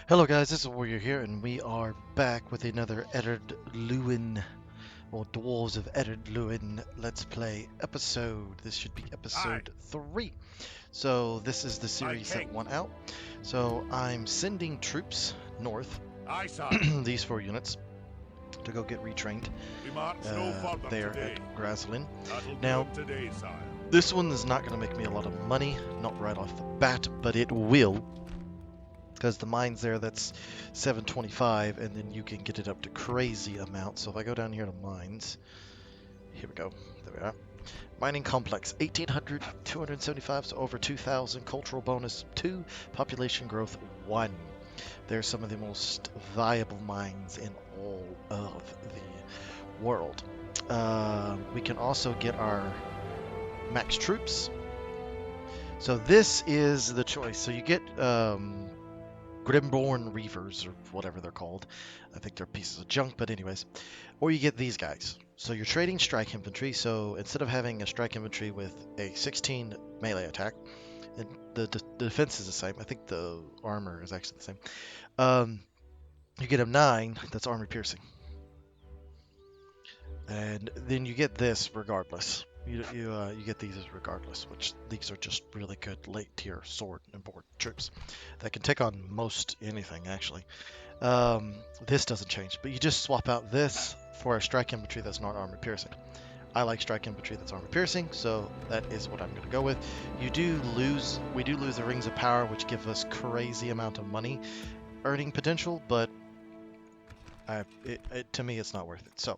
Hello guys, this is Warrior here, and we are back with another Ered Luin, or Dwarves of Ered Luin Let's Play episode. This should be Aye, episode 3. So this is the aye, series that King. won out. So I'm sending troops north, Aye, sire. these 4 units, to go get retrained We march no further there today. at Graslin. That'll Now, do 'em today, sire. this one is not going to make me a lot of money, not right off the bat, but it will. Because the mines there, that's 725, and then you can get it up to crazy amounts. So if I go down here to mines, here we go, there we are. Mining complex, 1800, 275, so over 2000, cultural bonus 2, population growth 1. They're some of the most viable mines in all of the world. We can also get our max troops. So this is the choice. So you get Grimborn Reavers, or whatever they're called. I think they're pieces of junk, but anyways. Or you get these guys. So you're trading strike infantry, so instead of having a strike infantry with a 16 melee attack, and the defense is the same. I think the armor is actually the same. You get a 9 that's armor piercing. And then you get this regardless. You get these as regardless, which these are just really good late tier sword and board troops that can take on most anything actually. This doesn't change, but you just swap out this for a strike infantry that's not armor piercing. I like strike infantry that's armor piercing, so that is what I'm going to go with. We do lose the rings of power, which give us crazy amount of money earning potential, but to me it's not worth it. So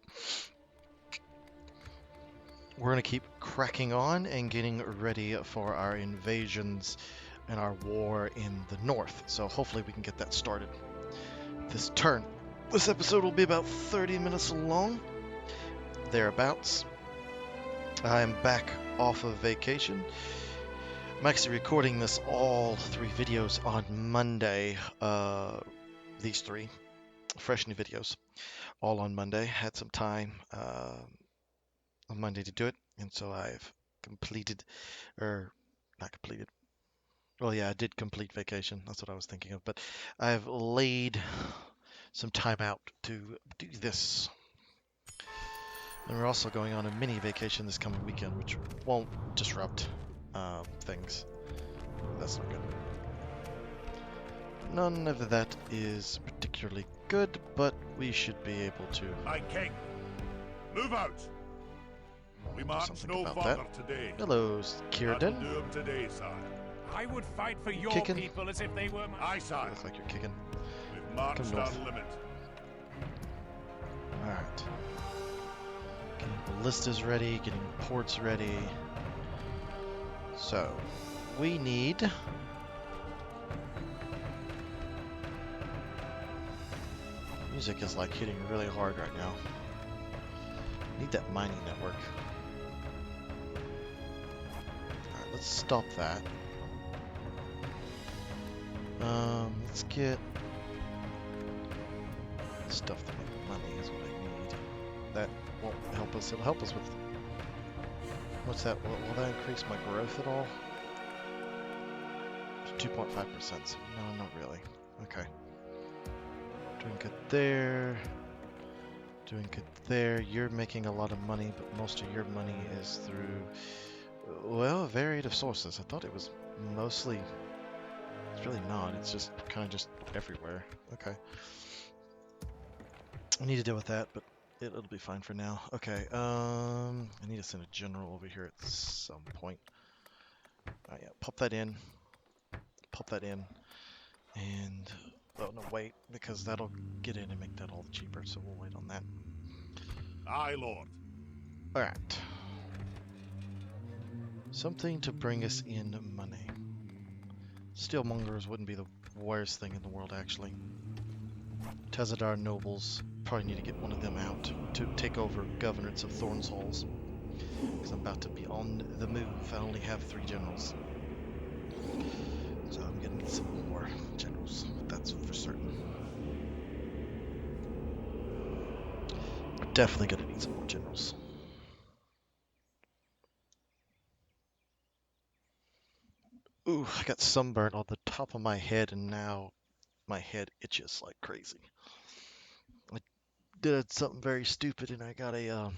we're going to keep cracking on and getting ready for our invasions and our war in the north. So hopefully we can get that started this turn. This episode will be about 30 minutes long, thereabouts. I am back off of vacation. I'm actually recording this all 3 videos on Monday. These 3 fresh new videos, all on Monday. Had some time on Monday to do it, and so I've completed, or not completed. Well, yeah, I did complete vacation. That's what I was thinking of, but I've laid some time out to do this. And we're also going on a mini vacation this coming weekend, which won't disrupt things. That's not good. None of that is particularly good, but we should be able to. Aye, King. Move out. We march Something no about further today. Hello, That'll Kierden. do 'em today, sire. I would fight for your Kicking. people as if they were my... Aye, You sire. look like you're kicking. We've marched Come our north. limit. Alright. Getting ballistas ready, getting ports ready. So, we need... Music is like hitting really hard right now. Need that mining network. Alright, let's stop that. Let's get stuff to make money is what I need. That won't help us. It'll help us with... What's that? Will that increase my growth at all? 2.5%. So no, not really. Okay. Doing good there. Doing good there. You're making a lot of money, but most of your money is through, well, a variety of sources. I thought it was mostly... It's really not. It's just kind of just everywhere. Okay. I need to deal with that, but it'll be fine for now. Okay. I need to send a general over here at some point. Yeah, pop that in. Pop that in. And... Oh, no, wait, because that'll get in and make that all the cheaper, so we'll wait on that. Aye, Lord. Alright. Something to bring us in money. Steelmongers wouldn't be the worst thing in the world, actually. Tezadar nobles, probably need to get one of them out to take over Governorate of Thorns Halls. Because I'm about to be on the move. I only have 3 generals. So I'm gonna need some more generals, that's for certain. We're definitely gonna need some more generals. Ooh, I got sunburnt on the top of my head, and now my head itches like crazy. I did something very stupid, and I got a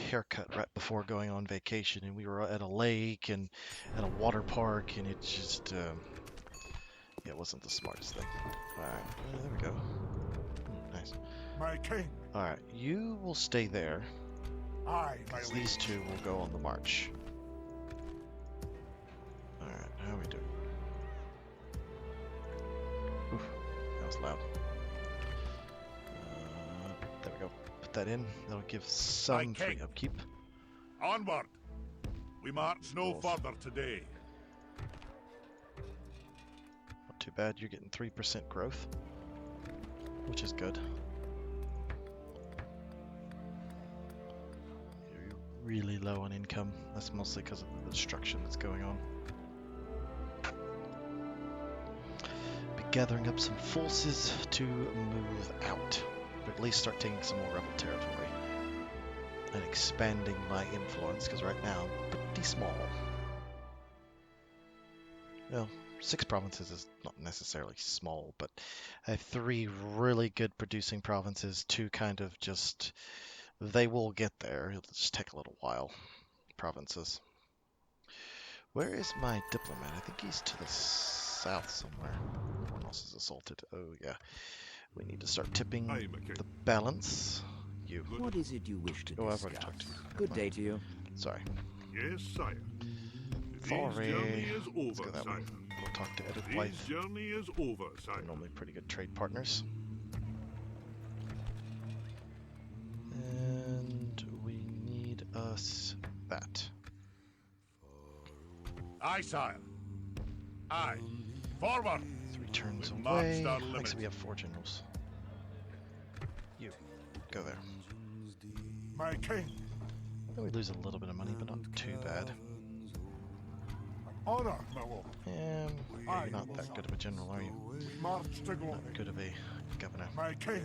haircut right before going on vacation, and we were at a lake and at a water park, and it just yeah, it wasn't the smartest thing. All right, there we go. Nice. My king. All right, you will stay there. Aye, my Because liege. these two will go on the march. Alright, how are we doing? Oof, that was loud. There we go. Put that in. That'll give some free upkeep. Onward. We march no Wolf. further today. Not too bad. You're getting 3% growth, which is good. You're really low on income. That's mostly because of the destruction that's going on. Gathering up some forces to move out, or at least start taking some more rebel territory and expanding my influence, because right now I'm pretty small. Well, 6 provinces is not necessarily small, but I have 3 really good producing provinces, 2 kind of just, they will get there, it'll just take a little while, provinces. Where is my diplomat? I think he's to the south somewhere. No one else is assaulted. Oh yeah. We need to start tipping Aye, my king. the balance. You. What is it you wish to Oh, I've discuss? already talked to you. Good day to you. Sorry. Yes, sire. Sorry. Today's journey is Let's go over, that sire. one. We'll talk to Ered Today's wife. journey is over, sire. They're normally pretty good trade partners. And we need us that. Aye, sire. Aye. Forward. 3 turns We've away. marched our Actually, limit. we have 4 generals. You. Go there. My king. We lose a little bit of money, but not too bad. Honor, my lord. Yeah, you're not that good of a general, are you? We march to glory. Not good of a governor. My king.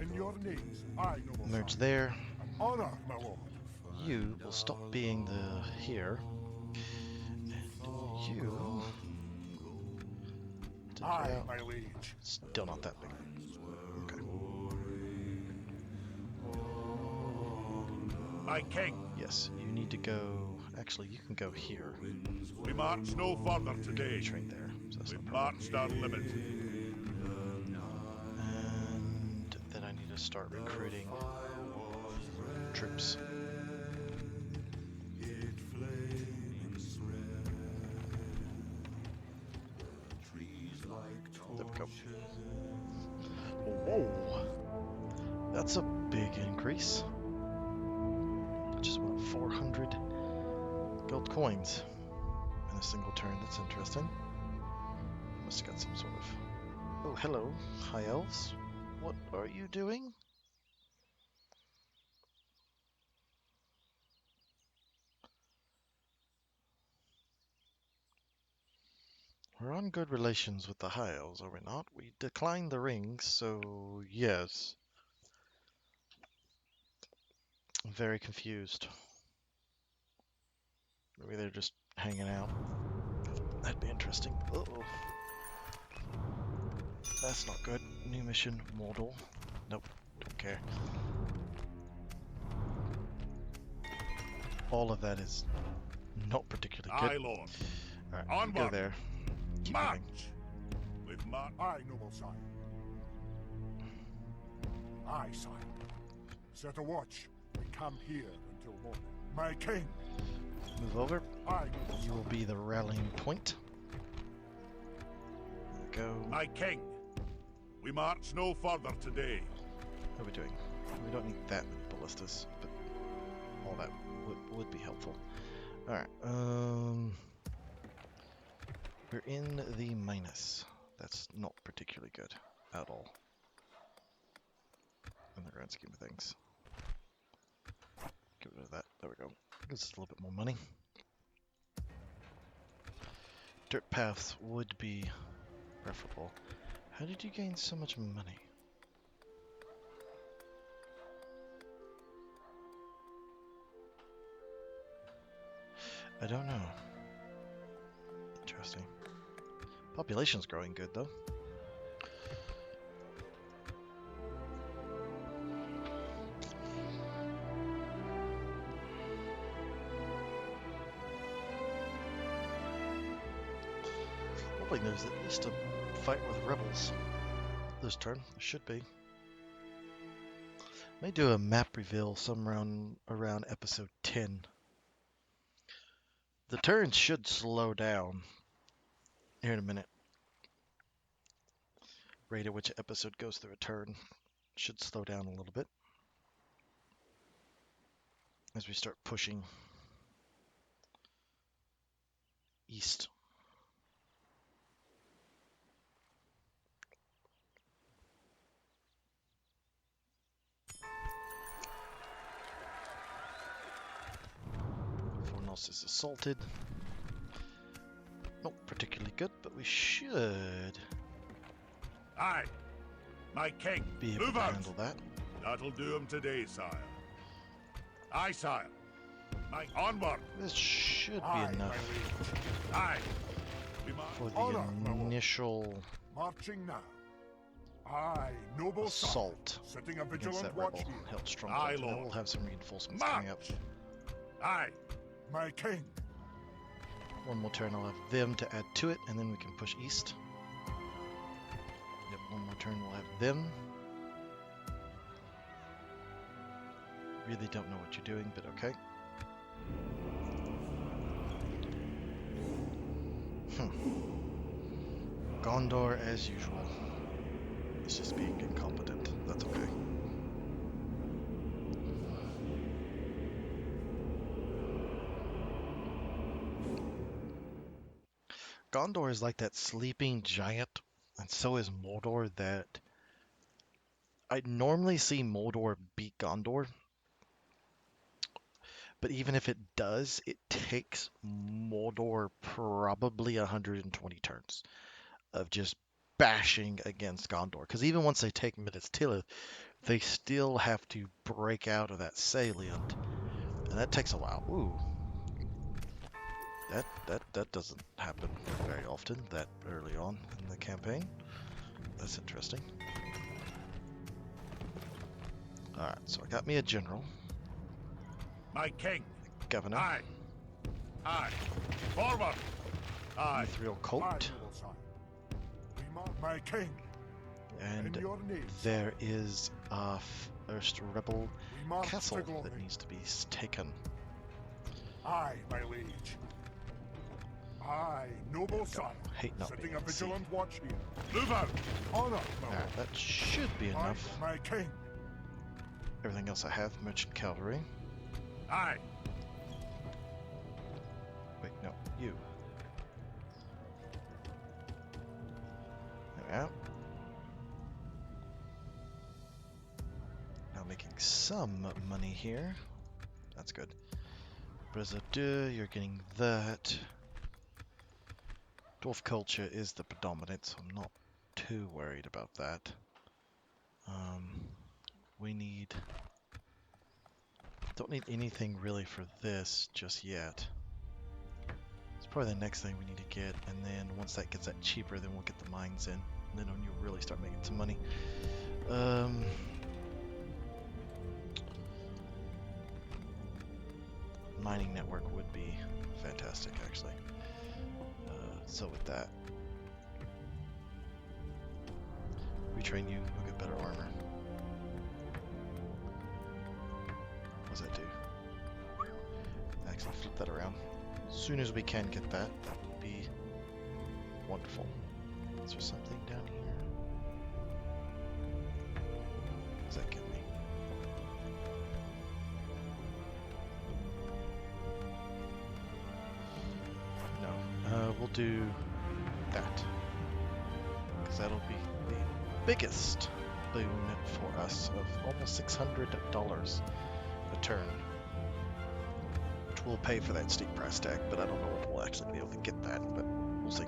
In your names, I noble Merge son. there. Honor, my lord. You will stop being the here. And you... Aye, my liege. Still not that big. Okay. My king. Yes, you need to go... Actually, you can go here. We march no further today. Trade there. So that's no We've problem. marched our limit. And then I need to start recruiting troops. There we go. Whoa! That's a big increase. Just about 400 gold coins in a single turn. That's interesting. Must have got some sort of... Oh, hello, high elves. What are you doing? We're on good relations with the high elves, are we not? We declined the rings, so yes. I'm very confused. Maybe they're just hanging out. That'd be interesting. Uh-oh. That's not good. New mission, model. Nope, don't care. All of that is not particularly good. Aye, lord. Alright, you go Onward. there. Keep March. moving. We've marched. Aye, noble sire. Aye, sire. Set a watch. We camp here until morning. My king. Move over. Aye, noble You sire. will be the rallying point. Go. My king. We march no further today. What are we doing? We don't need that many ballistas, but all that would be helpful. Alright, we're in the minus. That's not particularly good at all in the grand scheme of things. Get rid of that. There we go. Gives us a little bit more money. Dirt paths would be preferable. How did you gain so much money? I don't know. Interesting. Population's growing good, though. Hoping there's at least a fight with rebels this turn. There should be. May do a map reveal somewhere around episode 10. The turns should slow down here in a minute. Rate at which episode goes through a turn should slow down a little bit as we start pushing east. Everyone else is assaulted. Not particularly good, but we should Aye, my king. be able Move to out. handle that. That'll do him today, sire. Aye, sire. My onward. This should be Aye, my enough liege. Aye. We march. for the Honor, my lord. initial Marching now. Aye, noble sire. assault Setting a against vigilant that watch rebel here. held strong. Aye, And then lord. we'll have some reinforcements coming up. March. Aye, my king. One more turn, I'll have them to add to it, and then we can push east. Yep, one more turn, we'll have them. Really don't know what you're doing, but okay. Gondor, as usual. It's just being incompetent. That's okay. Gondor is like that sleeping giant, and so is Mordor, that I normally see Mordor beat Gondor, but even if it does, it takes Mordor probably 120 turns of just bashing against Gondor. Because even once they take Minas Tirith, they still have to break out of that salient, and that takes a while. Ooh. That doesn't happen very often, that early on in the campaign. That's interesting. Alright, so I got me a general. My king. Governor. Aye. Aye. Forward. Aye. Mithril Aye, Colt. noble sire. We march. My king. And In your name, there is a first rebel we march castle to glory. that needs to be taken. Aye, my liege. Aye, noble sire. Hate not Setting being a able to see. vigilant watch here. Move out. Honor, my lord. Alright, that should be Aye, enough. my king. Everything else I have, merchant cavalry. Aye. Wait, no, you. There we are. Now making some money here. That's good. Brazil, you're getting that. Dwarf culture is the predominant, so I'm not too worried about that. We need... Don't need anything really for this just yet. It's probably the next thing we need to get, and then once that gets that cheaper, then we'll get the mines in. And then when you really start making some money. Mining network would be fantastic, actually. So with that, retrain you, we'll get better armor. What does that do? Actually flip that around. As soon as we can get that, that would be wonderful. Is there something down here? What does that give me? No. We'll do that. Because that'll be the biggest boon for us of almost $600 a turn. Which will pay for that steep price tag, but I don't know if we'll actually be able to get that, but we'll see.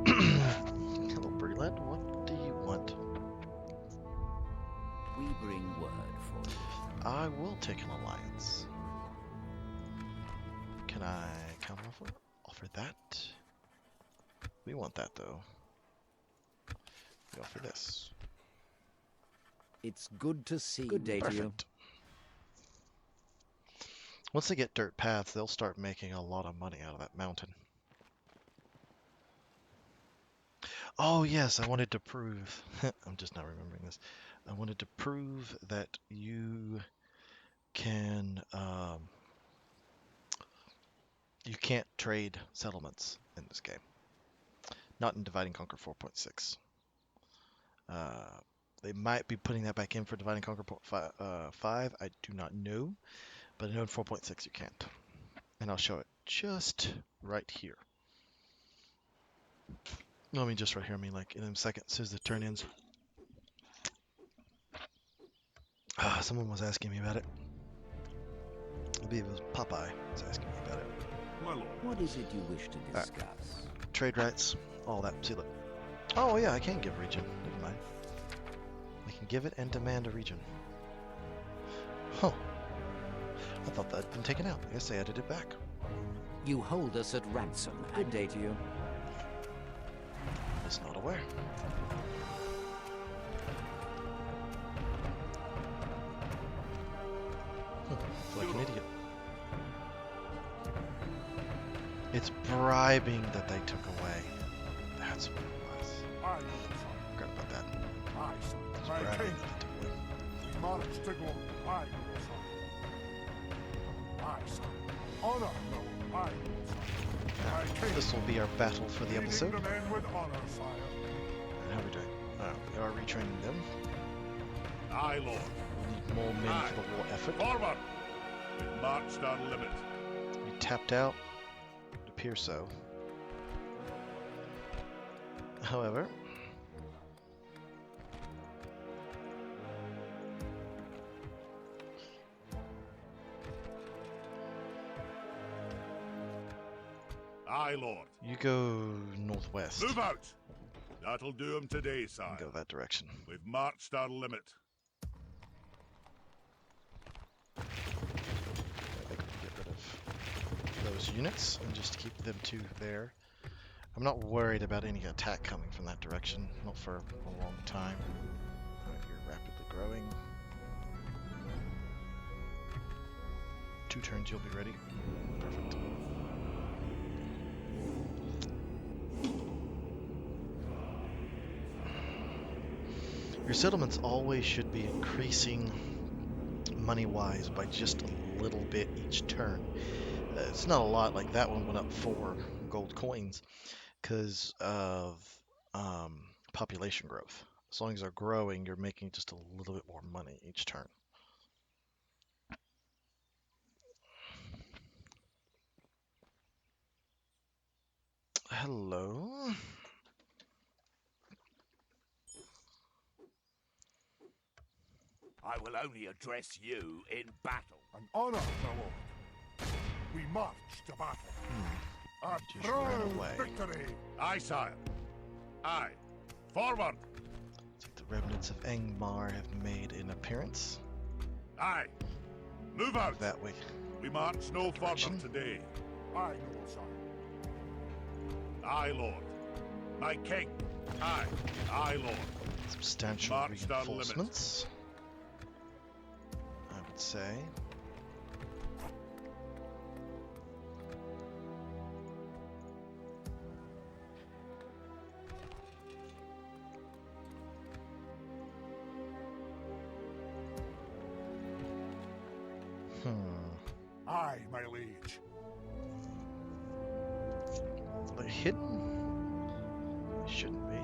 Hello, Breland. What do you want? We bring word for you. I will take an alliance. Can I counteroffer? Offer that? We want that though. We offer this. It's good to see Good day to you. Perfect. Once they get dirt paths, they'll start making a lot of money out of that mountain. Oh yes, I wanted to prove. I'm just not remembering this. I wanted to prove that you can you can't trade settlements in this game. Not in Divide&Conquer 4.6. They might be putting that back in for Divide&Conquer 5. I do not know, but I know in 4.6 you can't. And I'll show it just right here. No, I mean just right here. I mean like in a second, as soon as the turn ends. Someone was asking me about it. I believe it was Popeye was asking me about it. My lord. What is it you wish to discuss? Trade rights, all that. See, look. Oh yeah, I can give region. Never mind. I can give it and demand a region. Huh. I thought that had been taken out. I guess they added it back. You hold us at ransom. Good day to you. I was not aware. I feel like an idiot. It's bribing that they took away. That's what it was. I Forgot about that. It's my bribing king. that they took away. We march to glory. I son. Honor no. I my king. This will be our battle for the Leading episode. the men with honor, sire. And how are we doing? We are retraining them. Aye, Lord. We need more men for the war effort. Forward! We've marched our limit. We tapped out. It appears so. However, Aye, Lord. you go northwest. Move out! That'll do 'em today, And sire. go that direction. We've marched our limit. I think we can get rid of those units and just keep them two there. I'm not worried about any attack coming from that direction, not for a long time. Alright, you're rapidly growing. 2 turns, you'll be ready. Perfect. Your settlements always should be increasing money-wise by just a little bit each turn. It's not a lot, like that one went up 4 gold coins because of population growth. As long as they're growing, you're making just a little bit more money each turn. Hello. I will only address you in battle. An honor, my lord. We march to battle. A You just ran proud away. victory. Aye, sire. Aye. Forward! Looks like the remnants of Angmar have made an appearance. Aye. Move out! That way. We march no further Direction. today. I know, sire. Aye, Lord. My king. Aye. Aye, Lord. Substantial Marched our limit. reinforcements, I would say. Aye, my liege. Are they hidden? They shouldn't be.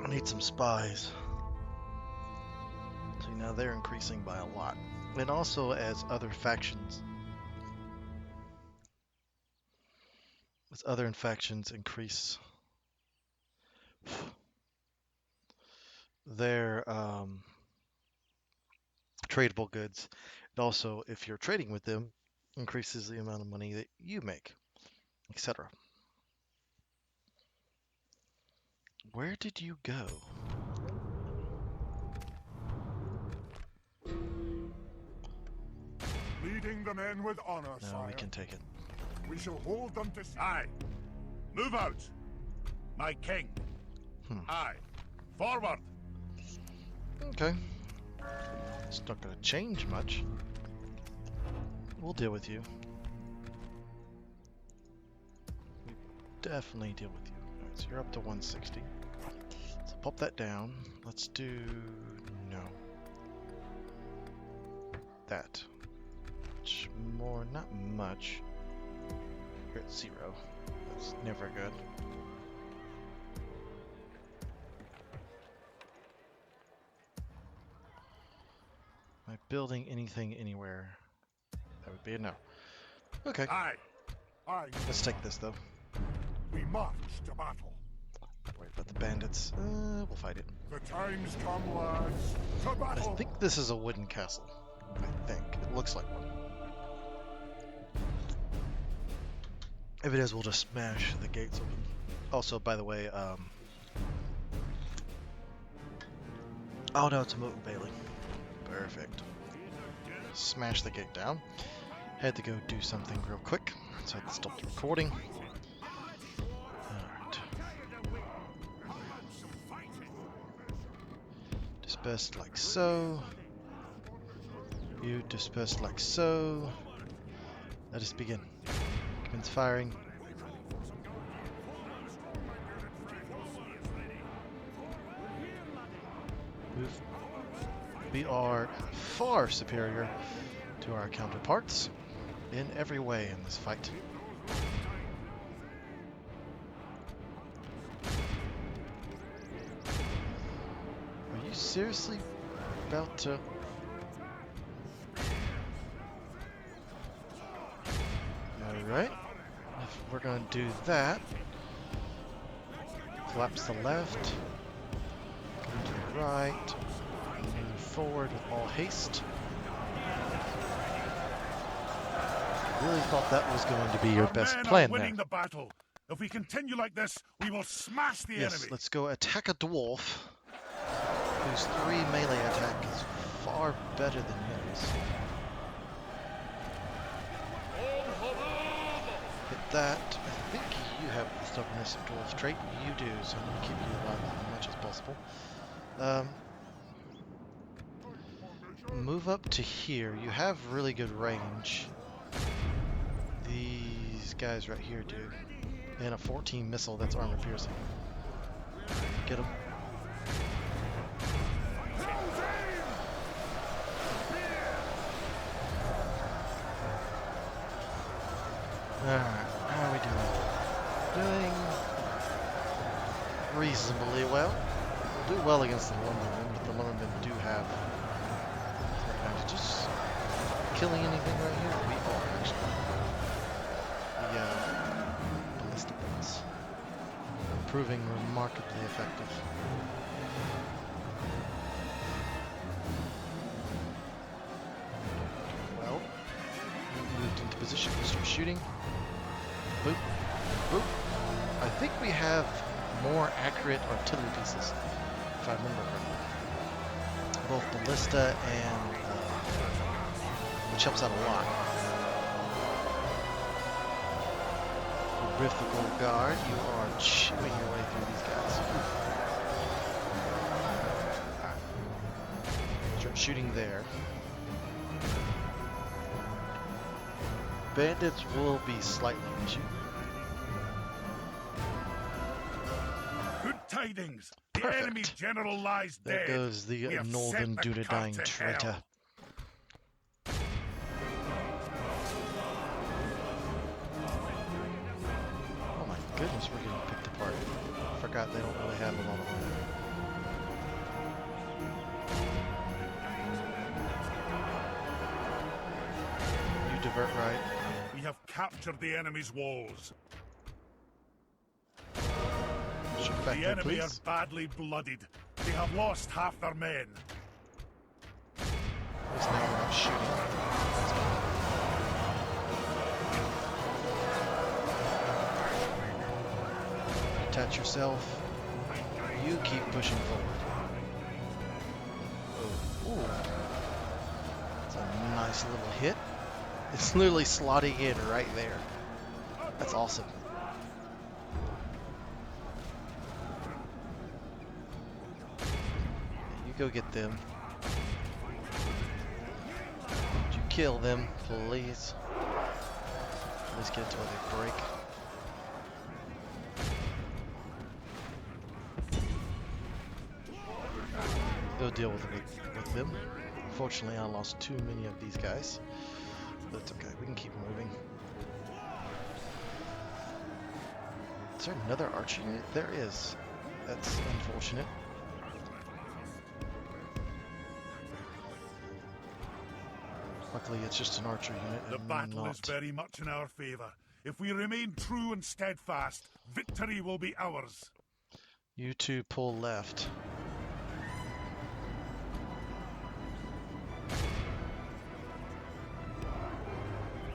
I need some spies. See, now they're increasing by a lot. And also as other factions increase their tradable goods, and also if you're trading with them, increases the amount of money that you make, etc. Where did you go? Leading the men with honor, No, sire. we can take it. We shall hold them to... Aye. Move out. My king. Aye. Forward. Okay. It's not going to change much. We'll deal with you. We definitely deal with you. Alright, so you're up to 160. So pop that down. Let's do... no. That. Much more, not much. We're at 0. That's never good. Am I building anything anywhere? That would be a no. Okay. Aye. Aye. Let's take this though. We march to battle. Don't worry about the bandits. We'll fight it. The time's come, lads. To I battle. think this is a wooden castle. I think. It looks like one. If it is, we'll just smash the gates open. Also, by the way, oh no, it's a moat and Bailey. Perfect. Smash the gate down. Had to go do something real quick, so I had to stop the recording. Alright. Dispersed like so. You dispersed like so. Let us begin. Commence firing. Move. We are far superior to our counterparts in every way in this fight. Are you seriously about to... Alright. If we're going to do that, collapse the left, go to the right, move forward with all haste. Really thought that was going to be your Our best men plan are winning there. the battle. If we continue like this, we will smash the Yes, enemy. let's go attack a dwarf whose 3 melee attack is far better than yours. Hit that. I think you have the stubbornness of dwarf trait. You do, so I'm going to keep you alive as much as possible. Move up to here. You have really good range. These guys right here do. And a 14 missile that's armor piercing. Get him. Alright, how are we doing? Doing reasonably well. We'll do well against the lumbermen, but the lumbermen do have advantages. Killing anything right here? We are, actually. The ballistic bullets. Proving remarkably effective. Well, moved into position to start shooting. Boop. Boop. I think we have more accurate artillery pieces, if I remember correctly. Both ballista and, which helps out a lot. Terrifical guard, you are chewing your way through these guys. Alright. Start shooting there. Bandits will be slightly an issue. Good tidings. The Perfect. enemy general lies There dead. goes the We have northern sent the Dunedain cart to traitor. hell. Oh my goodness, we're getting picked apart. I forgot they don't really have a lot of armor. You divert right. We have captured the enemy's walls. Shift back The there, enemy are please. badly blooded. They have lost half their men. At least now we're not shooting. That's good. Attach yourself. You keep pushing forward. Oh, ooh. That's a nice little hit. It's literally slotting in right there. That's awesome. You go get them. Would you kill them, please? Let's get to where they break. Go deal with them. Unfortunately, I lost too many of these guys. But it's okay. We can keep moving. Is there another archer unit? There is. That's unfortunate. Luckily, it's just an archer unit. The and battle not... is very much in our favor. If we remain true and steadfast, victory will be ours. You two pull left.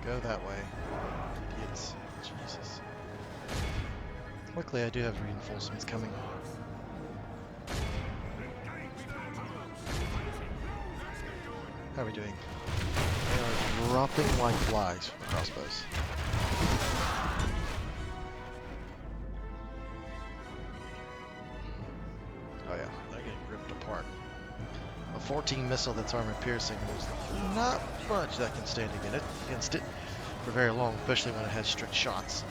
Go that way. Idiots. Jesus. Luckily, I do have reinforcements coming. How are we doing? They are dropping like flies from the crossbows. Oh yeah, they're getting ripped apart. A 14 missile that's armor piercing, there's not much that can stand against it for very long, especially when it has strict shots.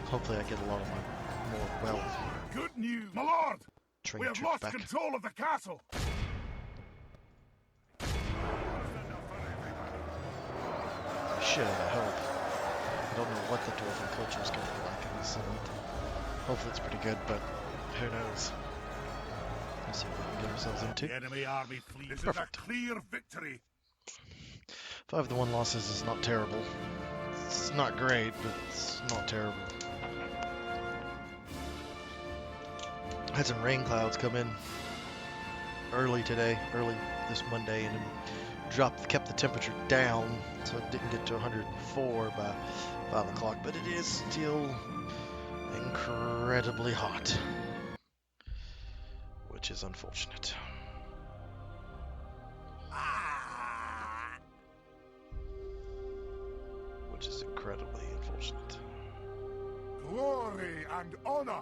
Hopefully I get a lot of my more well Good news, my lord! trained We have troops lost back. control of the castle! I should, I hope. I don't know what the dwarven culture is going to be like in this settlement. Hopefully it's pretty good, but who knows. Let's see what we can get ourselves into. The enemy army flees. This Perfect. is a clear victory. 5 to 1 losses is not terrible. It's not great, but it's not terrible. I had some rain clouds come in early this Monday, and it kept the temperature down, so it didn't get to 104 by 5 o'clock, but it is still incredibly hot, which is unfortunate. Which is incredibly unfortunate. Glory and honor.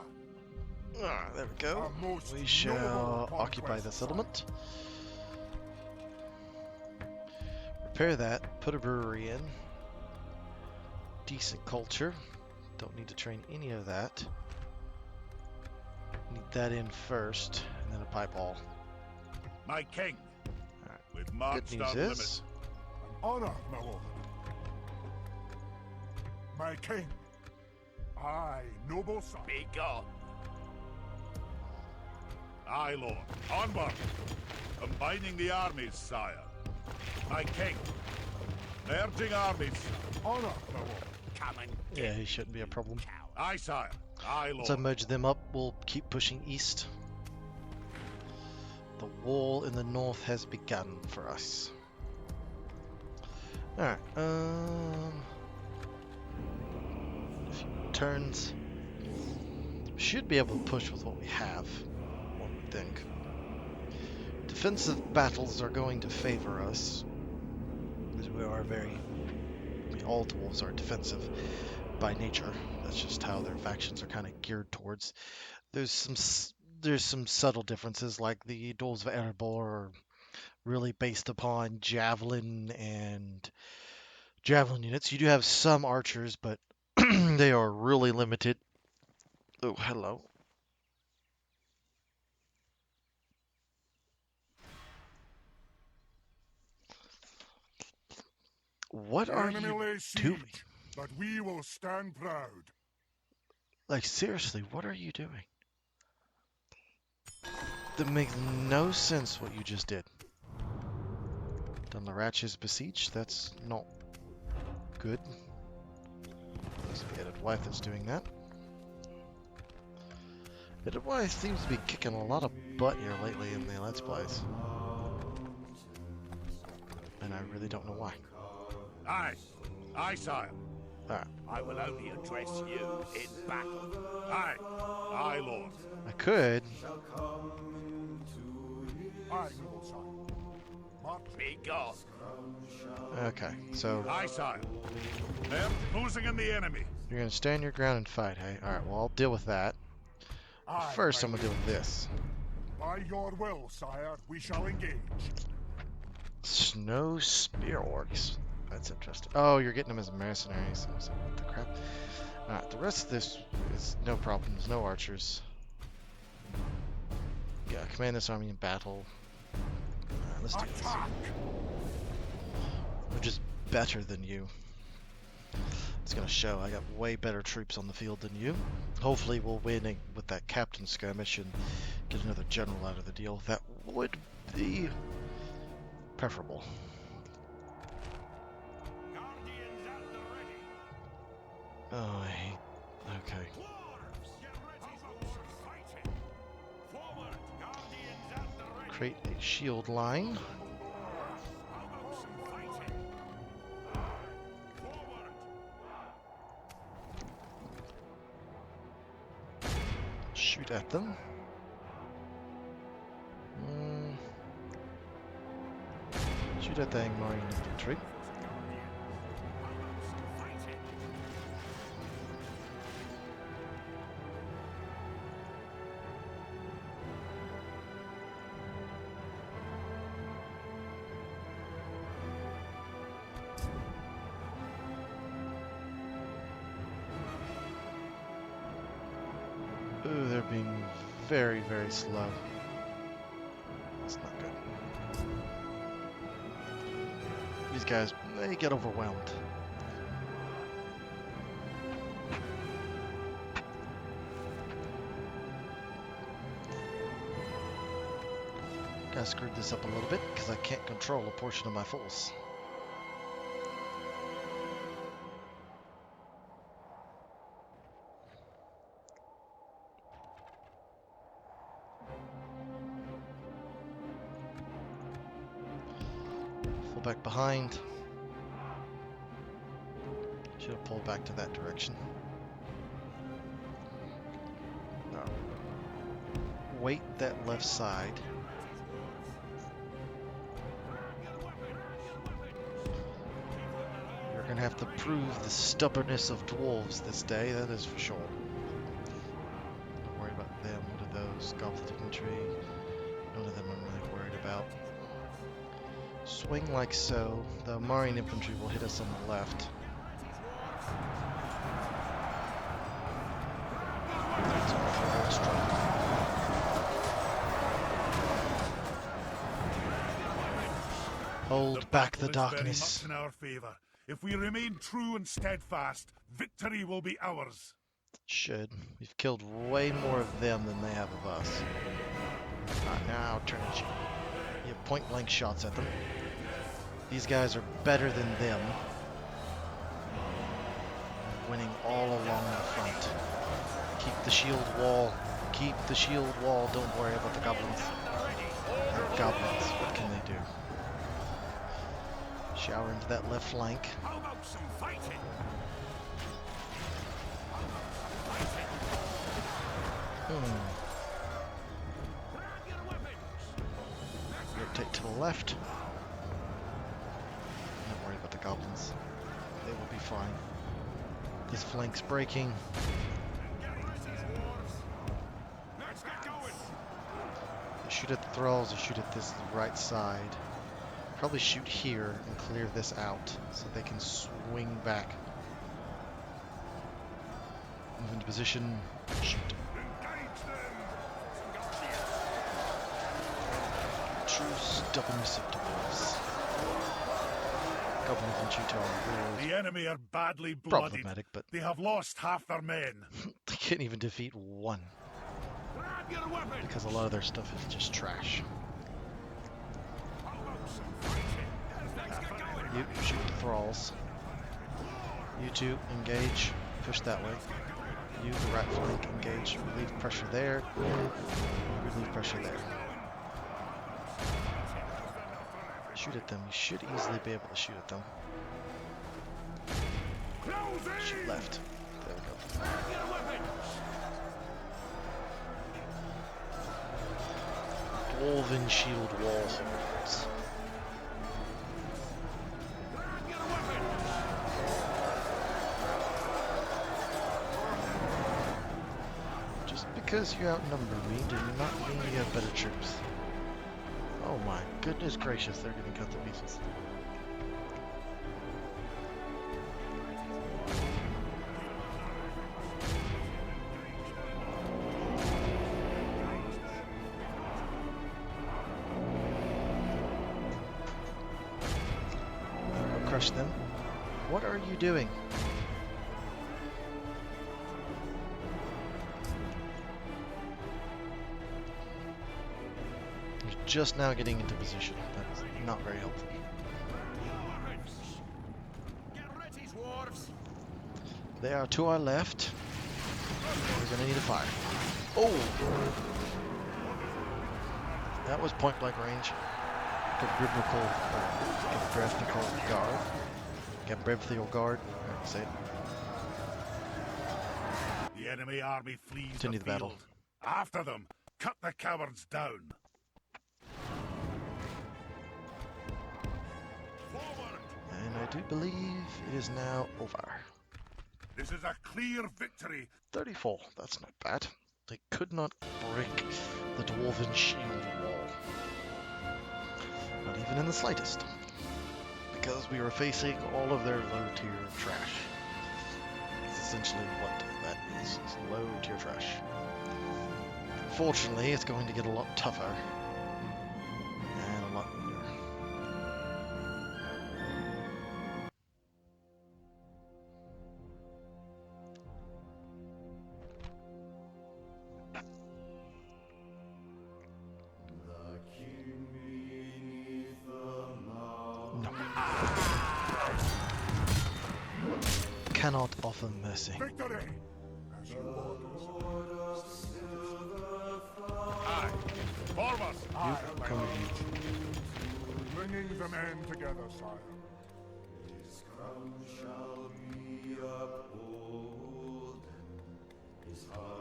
Ah, there we go. A most We shall noble occupy conquest, the son. settlement. Repair that. Put a brewery in. Decent culture. Don't need to train any of that. Need that in first, and then a pipe hall. My king. Alright. We've Good marched news our is, limits. An honor, my lord. My king. I, noble son. Be gone. Aye, lord. Onward. Combining the armies, sire. My king. Merging armies. Honor, my lord. Come and yeah, he shouldn't be a problem. Aye, sire. Aye, lord. Once I merge them up, we'll keep pushing east. The wall in the north has begun for us. Alright, a few turns. Should be able to push with what we have, one would think. Defensive battles are going to favor us, because we are all dwarves are defensive by nature. That's just how their factions are kind of geared towards. There's some subtle differences, like the Dwarfs of Ered are really based upon javelin units. You do have some archers, but they are really limited. Oh, hello. What The are enemy you lay siege, doing? but we will stand proud. Like, seriously, what are you doing? That makes no sense what you just did. Dunlarach is besieged. That's not good. Must be Ered that's doing that. Ered seems to be kicking a lot of butt here lately in the Let's Plays. And I really don't know why. Aye. Aye, sire. Alright. I will only address you in battle. Aye. Aye, lord. I could. Aye, noble son. Be gone. Okay, so Aye, sire. They're closing in the enemy. you're gonna stand your ground and fight, hey? Alright, well, I'll deal with that. Aye, First, my I'm gonna deal with liege. this. By your will, sire, we shall engage. Snow Spear Orcs. That's interesting. Oh, you're getting them as mercenaries. I was like, what the crap? Alright, the rest of this is no problems, no archers. Yeah, command this army in battle. Alright, let's do this. Attack! We're just better than you. It's gonna show. I got way better troops on the field than you. Hopefully we'll win with that captain skirmish and get another general out of the deal. That would be preferable. Guardians at the ready. Oh, I hate... Okay. Dwarfs, get ready for fighting. Forward, guardians at the ready. Create a shield line. How about some fighting? Forward. Shoot at them. Shoot at the Angmar infantry. Ooh, they're being very, very slow. That's not good. These guys, they get overwhelmed. Gotta screw this up a little bit because I can't control a portion of my force. Pull back behind. Should have pulled back to that direction. No. Wait that left side. You're gonna have to prove the stubbornness of dwarves this day, that is for sure. Don't worry about them. What are those? Goblet infantry. None of them I'm really worried about. Swing like so. The Marian infantry will hit us on the left. That's all for old strong. Hold back the battle is darkness. very much in our favor. If we remain true and steadfast, victory will be ours. Should. We've killed way more of them than they have of us. Alright, now turn and shoot. You have point blank shots at them. These guys are better than them. Winning all along the front. Keep the shield wall. Keep the shield wall. Don't worry about the goblins. They're goblins. What can they do? Shower into that left flank. How about some fighting? Rotate to the left. Don't worry about the goblins. They will be fine. This flank's breaking. Let's get going. They shoot at the thralls or shoot at this right side. Probably shoot here and clear this out so they can swing back. Move into position. Shoot. Engage them. True stubbornness of dwarves. Goblin infantry to our rear. The enemy are badly bloodied. Problematic, but They have lost half their men. they can't even defeat one Grab your weapons. because a lot of their stuff is just trash. How about some fighting? Let's get going. You shoot the thralls. You two engage. Push that way. You, the right flank, engage. Relieve pressure there. Relieve pressure there. Shoot at them. You should easily be able to shoot at them. Shoot left. There we go. Dwarven shield wall holds. because you outnumber me does not mean you have better troops. Oh my goodness gracious, they're getting cut to pieces. Crush them. What are you doing? You're just now getting into position. That's not very helpful. Get ready, dwarves. They are to our left. We're gonna need a fire. Oh! That was point blank range. Geographical guard. Geographical guard. How do you say it? The enemy army flees Continue the the battle. field. After them, cut the cowards down. Forward! And I do believe it is now over. This is a clear victory. 34. That's not bad. They could not break the dwarven shield wall. Not even in the slightest. Because we were facing all of their low tier trash. That's essentially what that is low tier trash. Fortunately, it's going to get a lot tougher. And a lot neater. Cannot offer mercy. Victory! As you order, Aye. Forward! Aye, Come with you. bringing the men together, sire.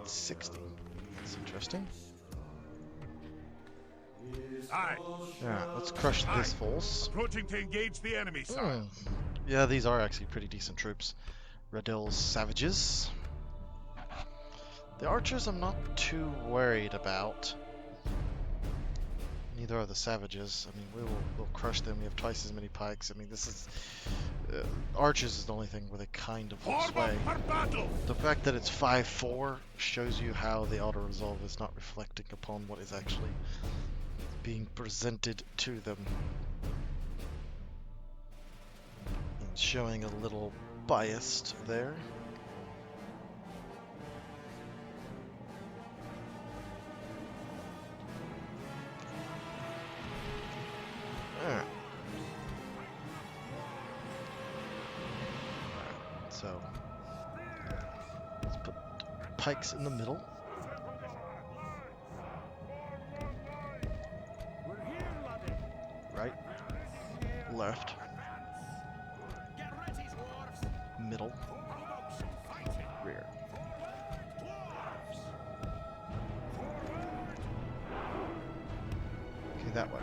60. That's interesting. Aye. Alright, let's crush this force. Approaching to engage the enemy, sire. Yeah, these are actually pretty decent troops. Radell's savages. The archers I'm not too worried about. Neither are the savages. I mean, we'll crush them. We have twice as many pikes. I mean, this is... archers is the only thing where they kind of Forward sway. for battle! The fact that it's 5-4 shows you how the auto-resolve is not reflecting upon what is actually being presented to them. And showing a little biased there. Alright. So, let's put pikes in the middle. Right, left, Get ready, dwarves. middle, rear. Okay, that way.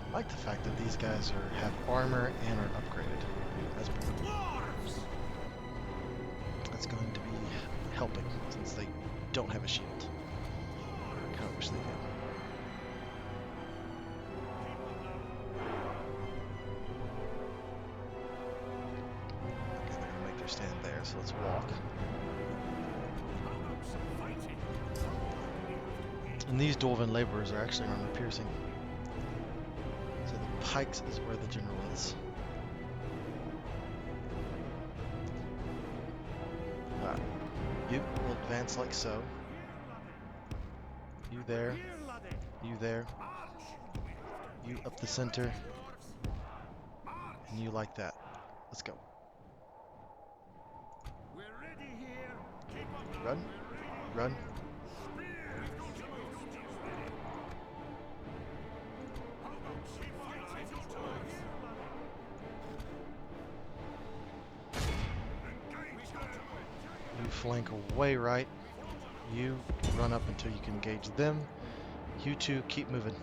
I like the fact that these guys have armor and are upgraded. That's pretty cool. That's going to be helping since they don't have a shield. I kind of wish they did. Okay, they're gonna make their stand there, so let's walk. And these dwarven laborers are actually armor piercing. So the pikes is where the general is. Alright. You will advance like so. You there. You there. You up the center. And you like that. Let's go. Run. Run. You flank away right. You run up until you can engage them. You two keep moving.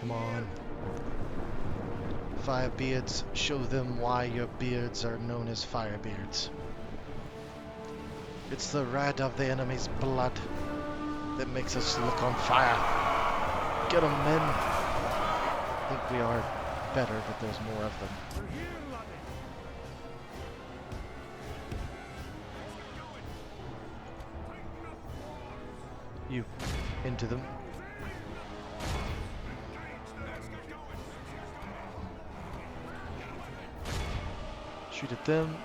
Come on. Firebeards, show them why your beards are known as firebeards. It's the red of the enemy's blood that makes us look on fire. Get 'em, men. I think we are better that there's more of them. You into them. Shoot at them.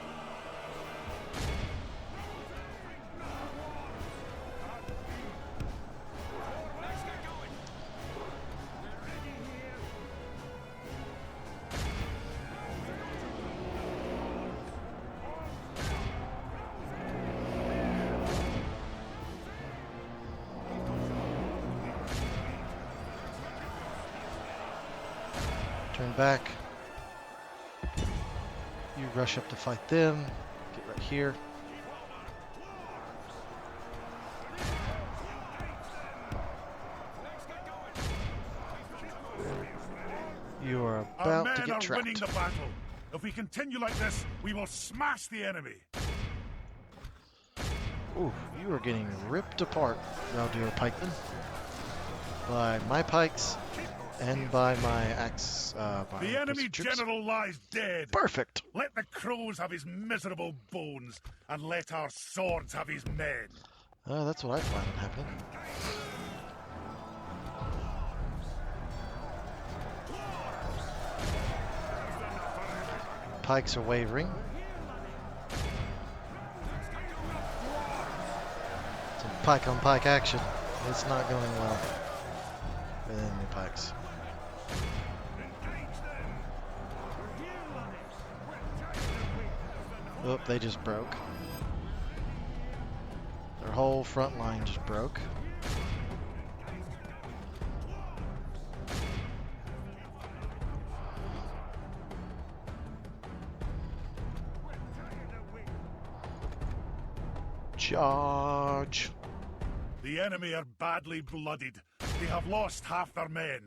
Turn back. You rush up to fight them. Get right here. You are Our about to men get are winning trapped. the battle. If we continue like this, we will smash the enemy. Ooh, you are getting ripped apart, Raldir pikemen. By my pikes and by my axe. By The enemy troops. general lies dead. Perfect. Let the crows have his miserable bones, and let our swords have his men. That's what I plan on happening. Pikes are wavering. Some pike on pike action. It's not going well with enemy pikes. Oh, they just broke. Their whole front line just broke. Charge! The enemy are badly blooded. They have lost half their men.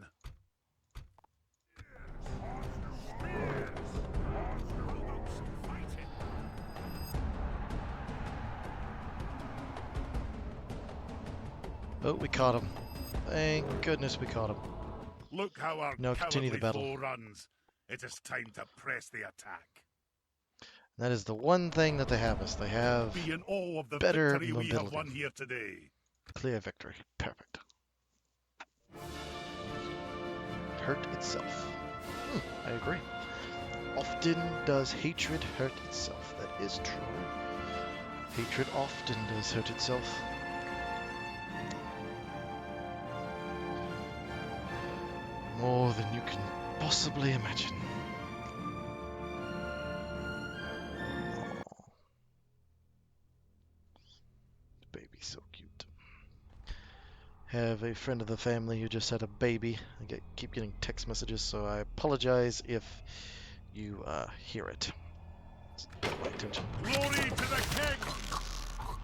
Oh, we caught him. Thank goodness we caught him. Look how our Now continue the cowardly battle. foe runs. It is time to press the attack. That is the one thing that they have us. They have Be in awe of the better victory we have mobility. won here today. Clear victory. Perfect. Hurt itself. I agree. Often does hatred hurt itself. That is true. Hatred often does hurt itself. More than you can possibly imagine. Aw. Baby's so cute. Have a friend of the family who just had a baby. I keep getting text messages, so I apologize if you hear it. Just pay my attention. Glory to the king!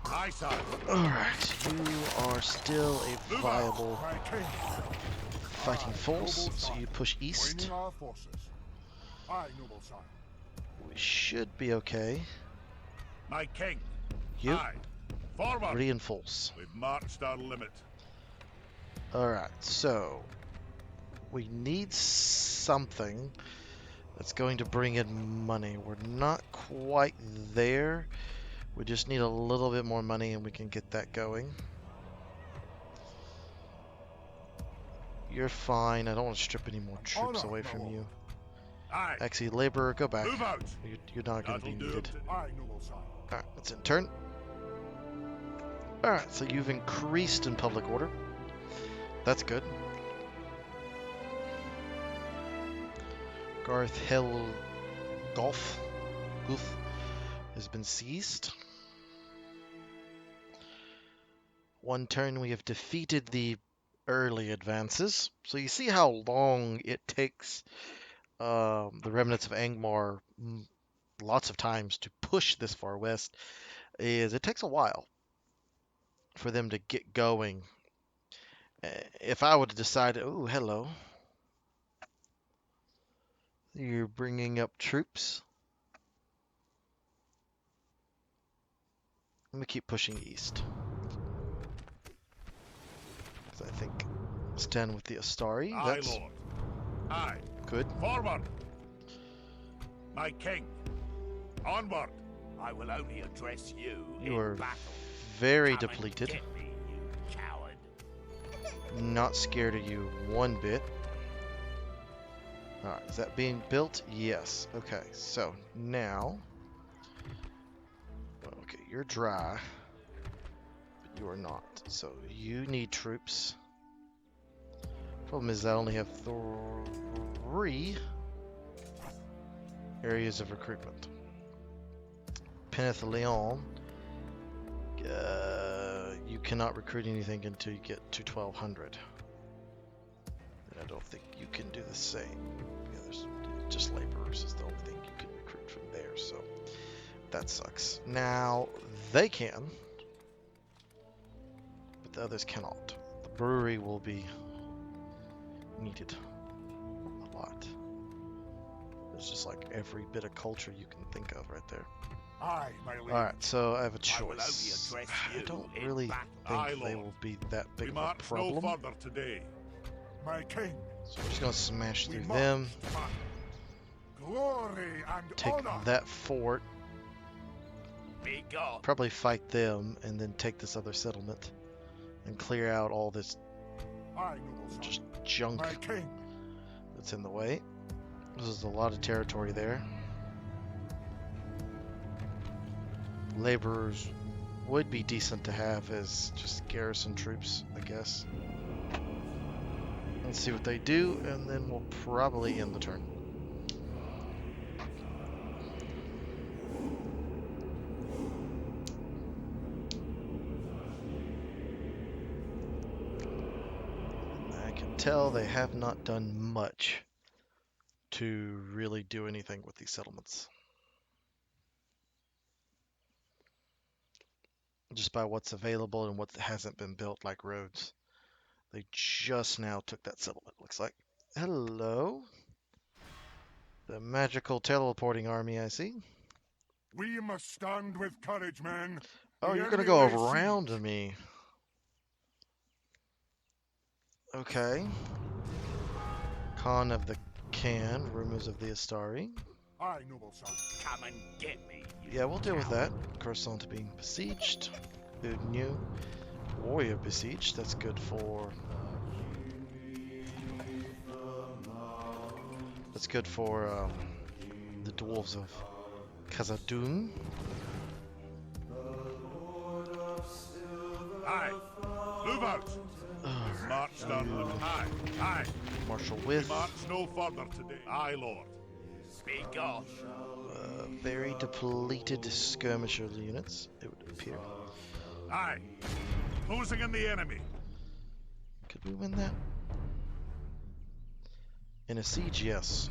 Aye, sir. Alright, you are still a viable My king, fighting force, so you push east. joining our forces. Aye, noble sire. We should be okay. My king. You Aye. Forward. reinforce. We've marched our limit. Alright, so we need something that's going to bring in money. We're not quite there. We just need a little bit more money and we can get that going. You're fine. I don't want to strip any more troops Honor, away my from lord. you. Aye. Actually, laborer, go back. Move out. You're not going to be That'll do. needed. Aye, noble sire. Alright, that's in turn. Alright, so you've increased in public order. That's good. Garth Hell Golf has been seized. One turn we have defeated the early advances. So you see how long it takes the remnants of Angmar lots of times to push this far west. It takes a while for them to get going. If I would have decided, oh, hello. You're bringing up troops. Let me keep pushing east. Because I think stand with the Astari. Aye, That's Lord. Aye. good. Forward. My king. Onward. I will only address you You in are battle. very Come and depleted. get me, you coward. Not scared of you one bit. Alright, is that being built? Yes. Okay, so now... Well, okay, you're dry. But you are not. So you need troops. Problem is I only have 3 areas of recruitment. Peneth Leon, you cannot recruit anything until you get to 1200. And I don't think you can do the same. Yeah, there's just laborers is the only thing you can recruit from there, so that sucks. Now they can, but the others cannot. The brewery will be needed a lot. There's just like every bit of culture you can think of right there. Aye, my liege. Alright, so I have a I will only choice. address I you don't in really battle. Aye, think they Lord. will be that big We of a march no problem. further today. My king. So we're just gonna smash We through march them, to battle. Glory and take honor. that fort, Be gone. probably fight them, and then take this other settlement and clear out all this Aye, noble son. just junk My king. that's in the way. This is a lot of territory there. Laborers would be decent to have as just garrison troops, I guess. Let's see what they do, and then we'll probably end the turn. I can tell they have not done much to really do anything with these settlements. Just by what's available and what hasn't been built, like roads. They just now took that settlement, looks like. Hello. The magical teleporting army, I see. We must stand with courage, men. Oh, The you're gonna enemy go lays around siege. me. Okay. Khan of the Khan, rumors of the Astari. Aye, noble son. Come and get me, you Yeah, we'll deal with that. coward. Coruscant being besieged. Good new. Warrior besieged. That's good for. That's good for the dwarves of Khazad-dûm. Aye. Move out. March down them. Aye. Aye. Marshal We with. march no further today. Aye, Lord. Be gone. Very depleted skirmisher units, it would appear. Aye. Closing in the enemy. Could we win that? In a siege, yes.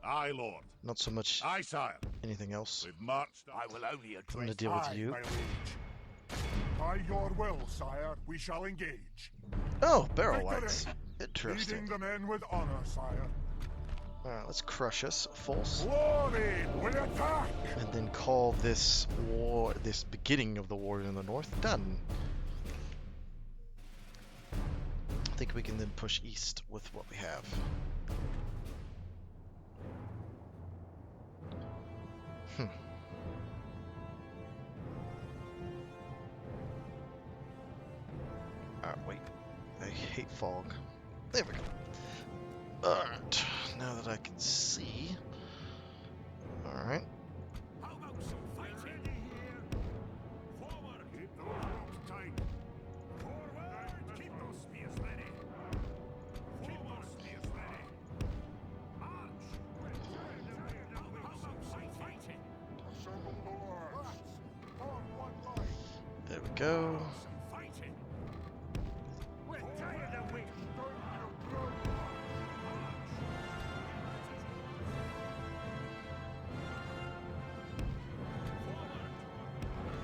Aye, Lord. Not so much Aye, sire. anything else. We've marched. I will only I'm gonna address deal with Aye, you. my liege. By your will, sire, we shall engage. Oh, barrel Victory. lights. Leading Interesting. the men with honor, sire. Alright, let's crush us. False. Glory, we attack! And then call this war, this beginning of the war in the north, done. I think we can then push east with what we have. Alright, wait. I hate fog. There we go. Alright, now that I can see. Alright. How about some fighting? Forward. Keep those ropes tight. Forward. Keep those spears ready. Keep those spears ready. March. How about some fighting? Circle the lords. On one line. There we go. Some fighting. We're tired of waiting.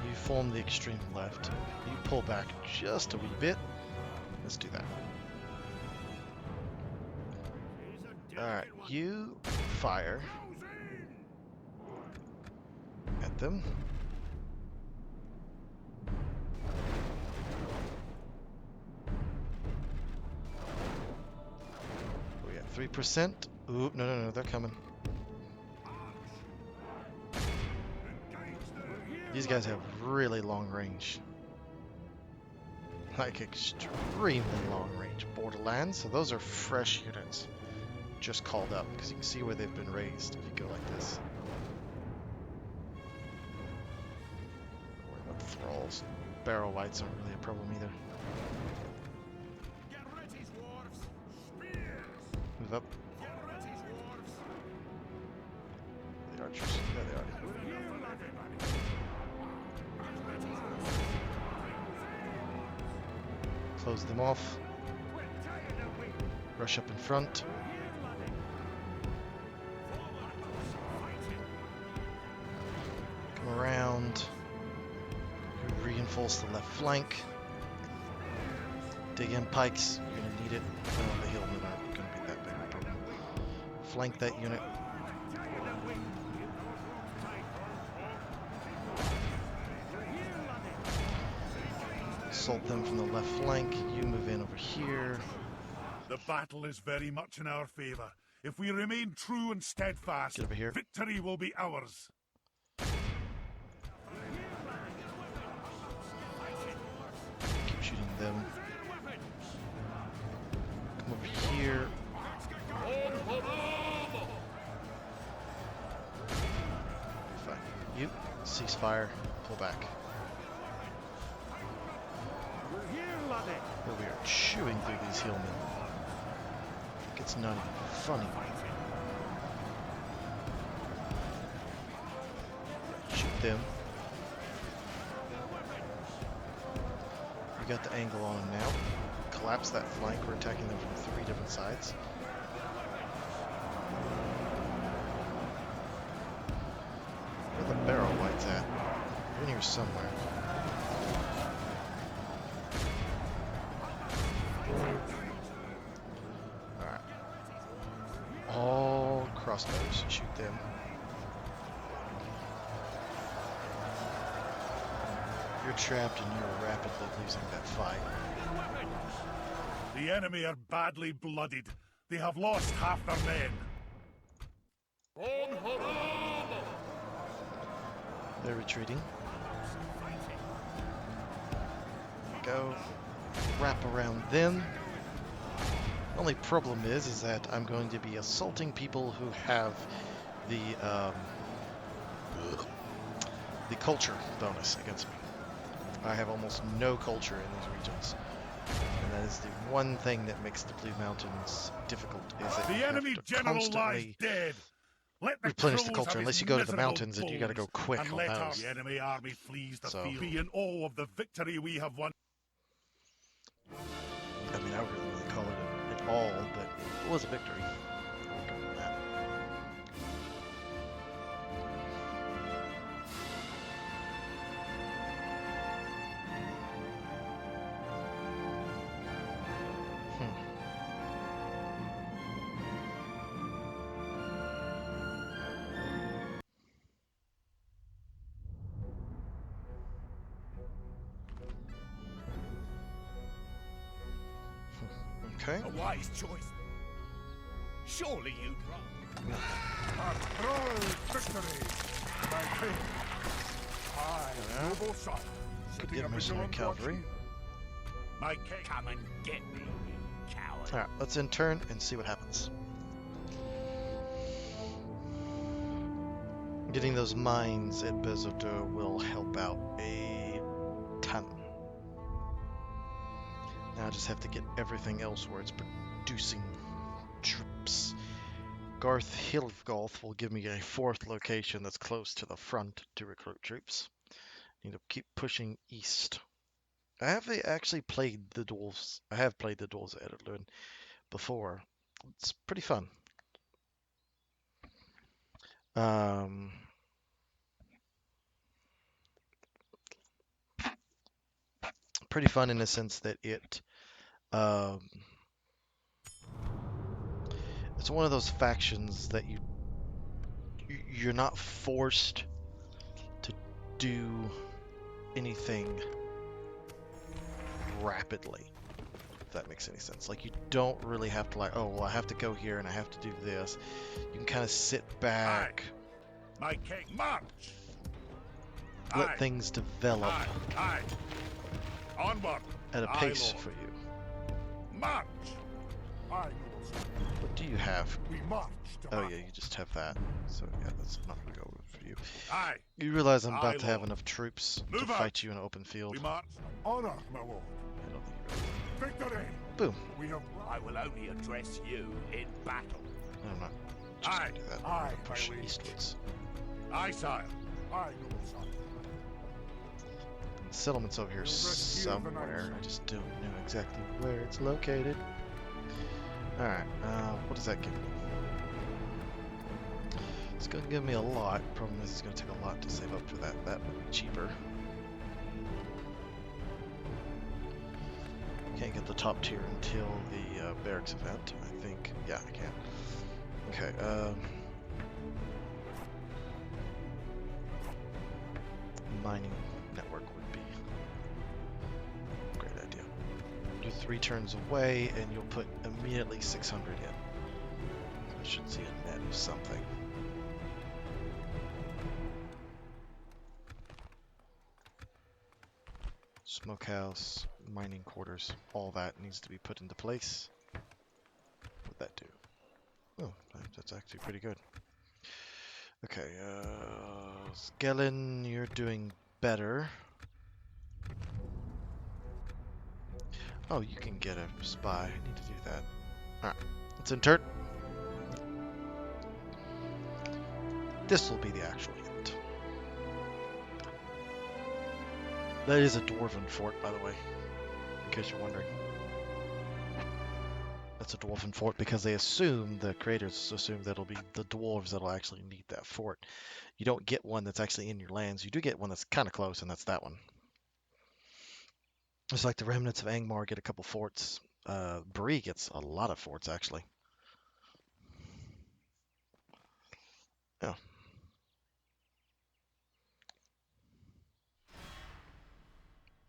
You form the extreme left. You pull back just a wee bit. Let's do that. Alright, you fire at them. We got 3%. Ooh, no, they're coming. These guys have really long range. Like extremely long range. Borderlands, so those are fresh units. Just called up, because you can see where they've been raised if you go like this. Don't worry about the thralls. Barrel whites aren't really a problem either. Get ready, dwarves! Spears! Move up. Get ready, dwarves! The archers. There they are. Close them off. Rush up in front. Come around. Reinforce the left flank. Dig in pikes. You're going to need it. The hillmen aren't going to be that big of a problem. Flank that unit. Assault them from the left flank. You move in over here. The battle is very much in our favor. If we remain true and steadfast, Get over here. victory will be ours. Keep shooting them. Come over here. Fine. You ceasefire. Pull back. But we are chewing through these hillmen. It's not even funny. Shoot them. We got the angle on them now. Collapse that flank. We're attacking them from 3 different sides. Where are the barrel whites at? They're in here somewhere. Alright. All crossbows. Shoot them. You're trapped and you're rapidly losing that fight. The enemy are badly blooded. They have lost half their men. They're retreating. Go. Wrap around them. Only problem is that I'm going to be assaulting people who have the culture bonus against me. I have almost no culture in these regions, and that is the one thing that makes the Blue Mountains difficult. Is that you The have enemy to general lies constantly dead. Let the replenish the crows culture have unless his you go to the miserable mountains and you got to go bones, quick and on let our those. enemy army flees the So- field. Be in awe of the victory we have won. I mean, I wouldn't really call it at all, but it was a victory. I'll give them that. Okay. A wise choice. Surely you'd run. A thrall victory, my king. I, noble son, Could sitting get a mercenary vigilant cavalry. watch My king. Come and get me, you coward. Alright, let's in turn and see what happens. Getting those mines at Bezodur will help out a ton. Now I just have to get everything else where it's producing troops. Garth Hilfgoth will give me a 4th location that's close to the front to recruit troops. Need to keep pushing east. I have actually played the Dwarfs. I have played the Dwarfs of Edin before. It's pretty fun. Pretty fun in the sense that it It's one of those factions that you're not forced to do anything rapidly, if that makes any sense. Like, you don't really have to, like, oh, well, I have to go here and I have to do this. You can kind of sit back, My king, march! let things develop Aye. Onward. at a Aye, pace Lord. for you. March! Aye, noble son. What do you have? We march to Oh, battle. yeah, you just have that. So, yeah, that's not going to go for you. Aye. You realize I'm Aye, about to have Lord. enough troops Move to out. fight you in an open field. We march. Honor, my lord. I don't think you really. Victory! Boom. We have I will only address you in battle. I'm not just Aye. going to do that. Aye, I'm gonna push my liege. eastwards. Aye, sire. Aye, noble son. The settlement's over here We'll rest here overnight, somewhere. sir. I just don't know exactly where it's located. Alright, what does that give me? It's going to give me a lot. Problem is, it's going to take a lot to save up for that. That would be cheaper. Can't get the top tier until the barracks event, I think. Yeah, I can. Okay, mining network would be a great idea. Do 3 turns away, and you'll put immediately 600 in. So I should see a net of something. Smokehouse, mining quarters, all that needs to be put into place. What'd that do? Oh, that's actually pretty good. Okay, Skellen, you're doing better. Oh, you can get a spy. I need to do that. Alright, let's insert. This will be the actual hint. That is a dwarven fort, by the way, in case you're wondering. That's a dwarven fort because they assume, the creators assume that it'll be the dwarves that'll actually need that fort. You don't get one that's actually in your lands. You do get one that's kind of close, and that's that one. It's like the remnants of Angmar get a couple forts. Bree gets a lot of forts, actually. Yeah.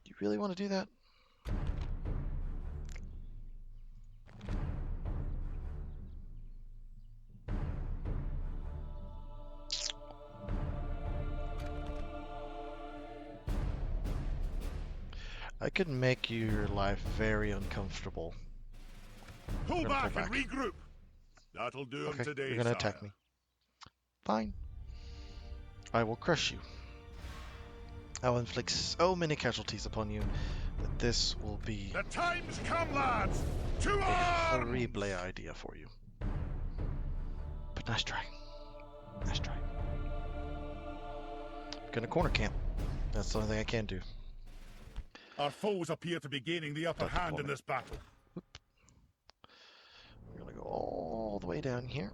You really want to do that? I could make your life very uncomfortable. Pull gonna back pull and back. regroup. That'll do him Okay, today, you're gonna sire. attack me. Fine. I will crush you. I will inflict so many casualties upon you that this will be The time's come, lads. To a arms! horrible idea for you. But nice try. Nice try. Gonna corner camp. That's the only thing I can do. Our foes appear to be gaining the upper Don't hand in deploy. this battle. We're gonna go all the way down here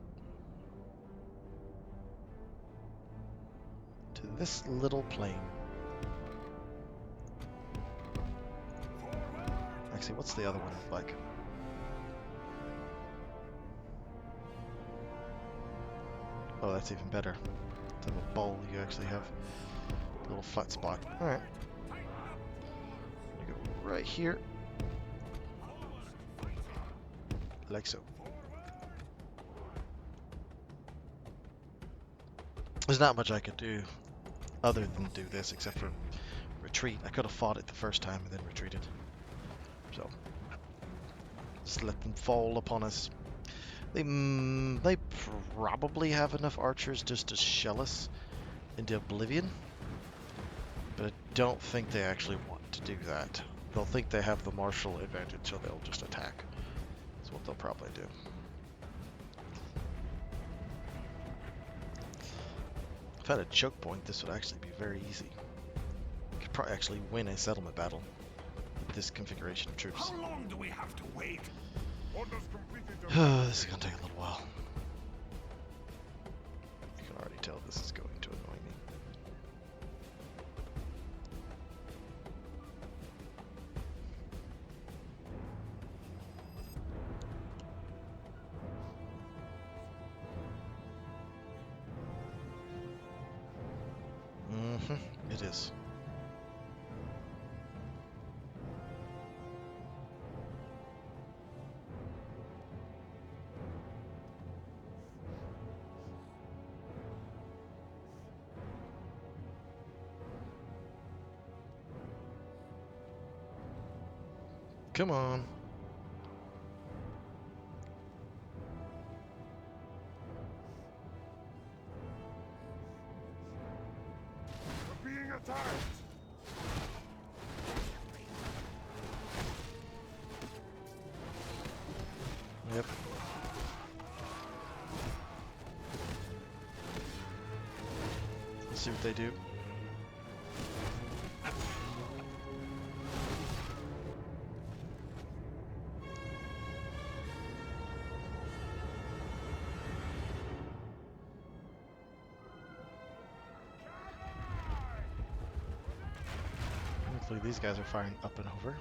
to this little plain. Actually, what's the other one like? Oh, that's even better. Instead of a bowl, you actually have a little flat spot. Alright. Go right here. Like so. There's not much I could do other than do this, except for retreat. I could have fought it the first time and then retreated. So, just let them fall upon us. They probably have enough archers just to shell us into oblivion, but I don't think they actually want to do that. They'll think they have the martial advantage, so they'll just attack. That's what they'll probably do. If I had a choke point, this would actually be very easy. You could probably actually win a settlement battle with this configuration of troops. How long do we have to wait? Orders completed. This is gonna take a little while. You can already tell this is going to annoy me. It is. Come on. We're being attacked! Yep. Let's see what they do. Hopefully these guys are firing up and over.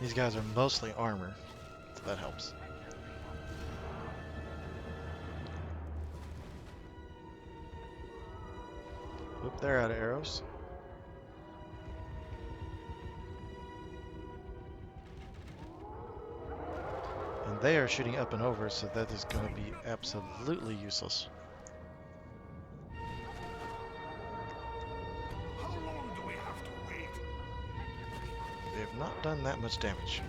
These guys are mostly armor, so that helps. Oop, they're out of arrows. And they are shooting up and over, so that is going to be absolutely useless. How long do we have to wait? They have not done that much damage.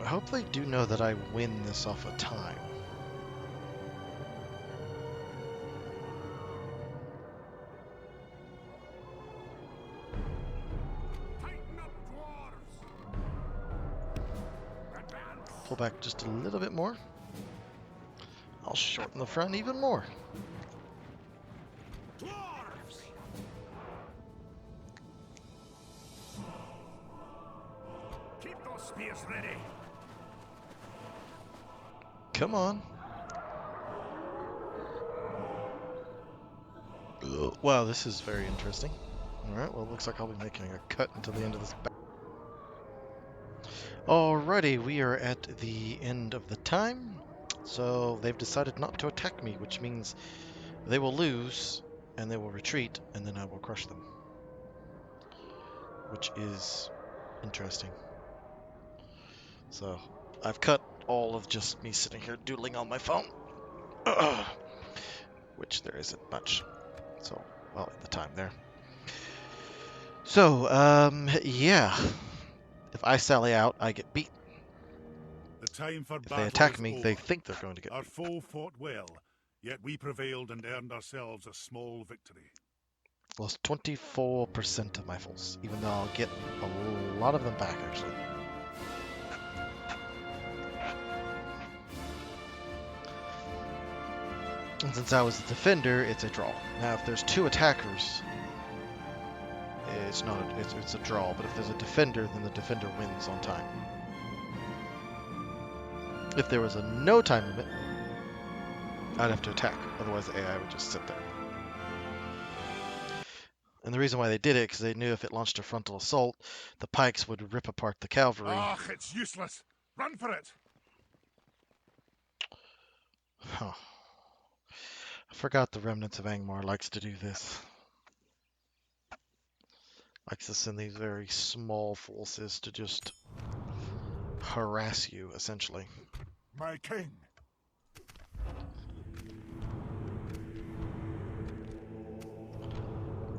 I hope they do know that I win this off of time. Tighten up, dwarves! Advance! Pull back just a little bit more. I'll shorten the front even more. Dwarves! Keep those spears ready. Come on. Ugh. Wow, this is very interesting. Alright, well, it looks like I'll be making a cut until the end of this battle. Alrighty, we are at the end of the time. So they've decided not to attack me, which means they will lose, and they will retreat, and then I will crush them. Which is interesting. So, I've cut all of just me sitting here doodling on my phone. Which there isn't much. So, well, at the time there. So, yeah. If I sally out, I get beat. The time for If battle they attack is me, over. they think they're going to get Our beat. foe fought well, yet we prevailed and earned ourselves a small victory. Lost 24% of my fulls, even though I'll get a lot of them back, actually. And since I was the defender, it's a draw. Now, if there's two attackers, it's not. It's a draw. But if there's a defender, then the defender wins on time. If there was a no time limit, I'd have to attack. Otherwise, the AI would just sit there. And the reason why they did it, because they knew if it launched a frontal assault, the pikes would rip apart the cavalry. Ah, it's useless. Run for it. Huh. I forgot the remnants of Angmar likes to do this. Likes to send these very small forces to just harass you, essentially. My king!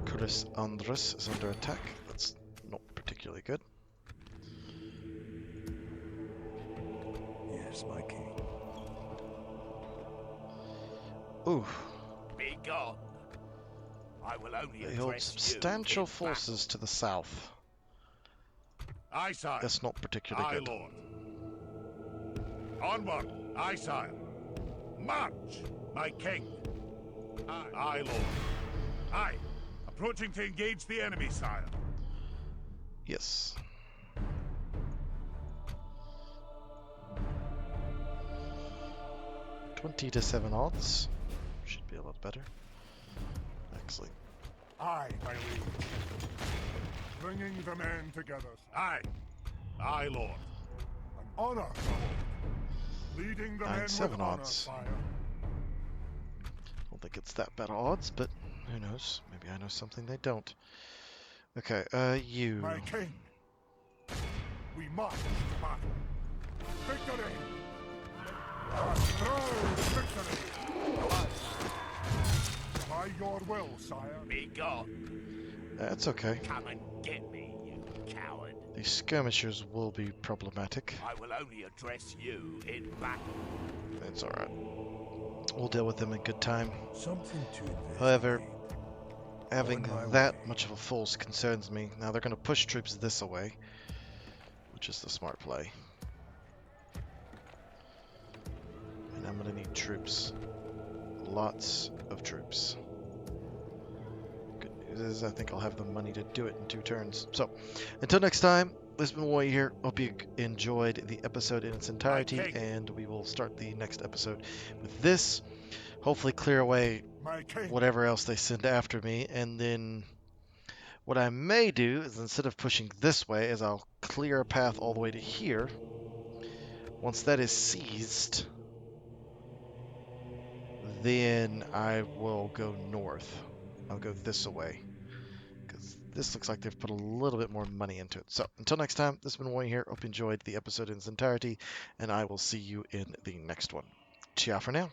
Chris Andres is under attack. That's not particularly good. Yes, my king. Ooh, Be gone. I will only they hold address substantial you in forces to the south. battle. Aye, sire. That's not particularly Aye, good. lord. Onward. Aye, sire. March, my king. Aye. Aye, lord. Aye. Approaching to engage the enemy, sire. Yes. $20 to 7 odds. Should be a lot better. Actually, Aye, my liege. Bringing the men together. Aye. Aye, lord. An honor, my lord. Leading the men with 9-7 honor, odds. sire. I don't think it's that bad odds, but who knows? Maybe I know something they don't. Okay, you. My king. We march to battle. Victory! A proud victory! Aye. By your will, sire. Be gone. That's okay. Come and get me, you coward. The skirmishers will be problematic. I will only address you in battle. That's alright. We'll deal with them in good time. Something to investigate. However, having On my that way. much of a force concerns me. Now they're going to push troops this away, which is the smart play. And I'm going to need troops. Lots of troops. Good news is I think I'll have the money to do it in 2 turns. So, until next time, this has been Roy here. Hope you enjoyed the episode in its entirety, and we will start the next episode with this. Hopefully clear away My king. whatever else they send after me, and then what I may do is instead of pushing this way, is I'll clear a path all the way to here. Once that is seized, then I will go north. I'll go this way, because this looks like they've put a little bit more money into it. So until next time, this has been Roy here. Hope you enjoyed the episode in its entirety, and I will see you in the next one. Ciao for now.